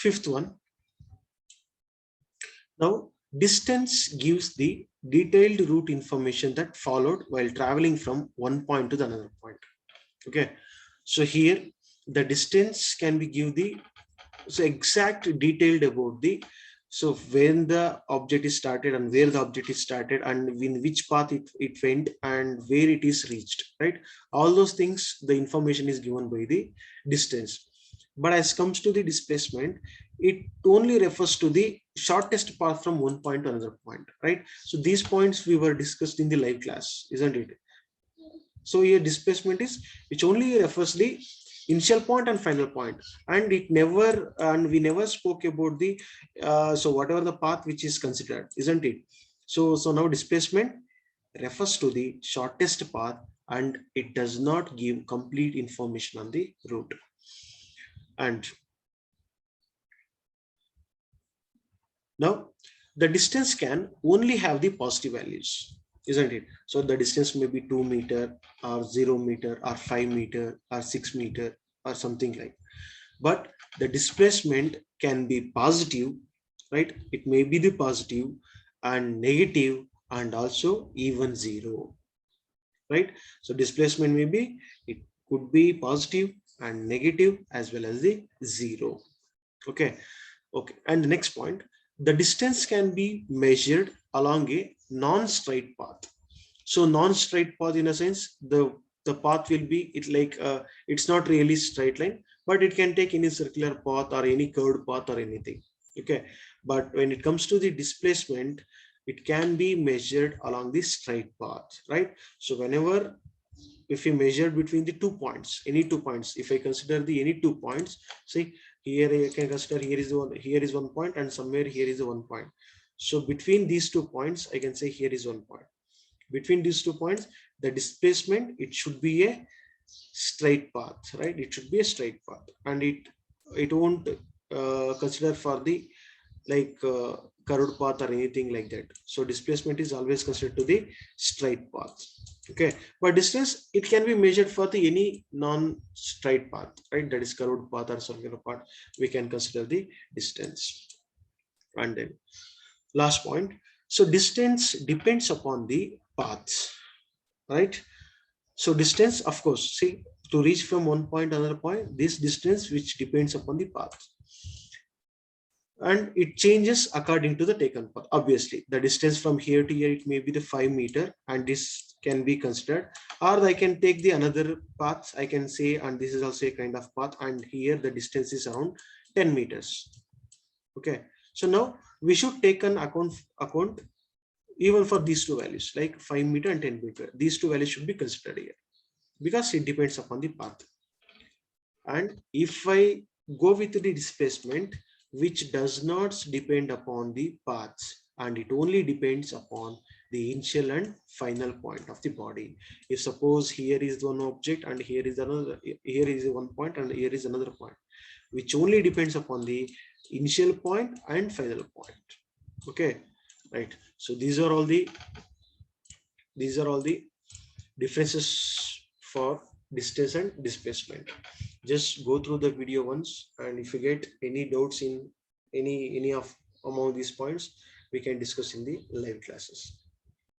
Fifth one. Now, distance gives the detailed route information that followed while traveling from one point to the another point. Okay, so here the distance can be give the exact detailed about the when the object is started and where the object is started and in which path it went and where it is reached, right? All those things, the information is given by the distance. But as comes to the displacement, it only refers to the shortest path from one point to another point, right? So these points we were discussed in the live class, isn't it? So here displacement is which only refers the initial point and final point, and we never spoke about the so whatever the path which is considered, isn't it? So now displacement refers to the shortest path and it does not give complete information on the route. And now the distance can only have the positive values, isn't it? So the distance may be 2 meter or 0 meter or 5 meter or 6 meter or something like. But the displacement can be positive, right? It may be the positive and negative and also even zero, right? So displacement may be, it could be positive and negative as well as the zero. Okay. And the next point, the distance can be measured along a non-straight path. So non-straight path, in a sense, the path will be it's not really straight line, but it can take any circular path or any curved path or anything. Okay, but when it comes to the displacement, it can be measured along the straight path, right? So whenever, if we measure between the 2 points, any 2 points, if I consider the any 2 points, see here I can consider here is one point and somewhere here is one point. So between these 2 points, I can say here is one point. Between these 2 points, the displacement, it should be a straight path, right? It should be a straight path, and it won't consider for the curved path or anything like that. So displacement is always considered to the straight path. Okay, but distance, it can be measured for the any non-straight path, right? That is curved path or circular path, we can consider the distance. And then last point, so distance depends upon the paths, right? So distance, of course, see, to reach from one point to another point, this distance which depends upon the path, and it changes according to the taken path. Obviously the distance from here to here, it may be the 5 meter and this can be considered, or I can take the another path, I can say, and this is also a kind of path, and here the distance is around 10 meters. Okay, so now we should take an account even for these two values, like 5 meter and 10 meter. These two values should be considered here because it depends upon the path. And if I go with the displacement which does not depend upon the paths, and it only depends upon the initial and final point of the body. If suppose here is one object and here is another, here is one point and here is another point, which only depends upon the initial point and final point. Okay, right? So these are all the differences for distance and displacement. Just go through the video once, and if you get any doubts in any of among these points, we can discuss in the live classes.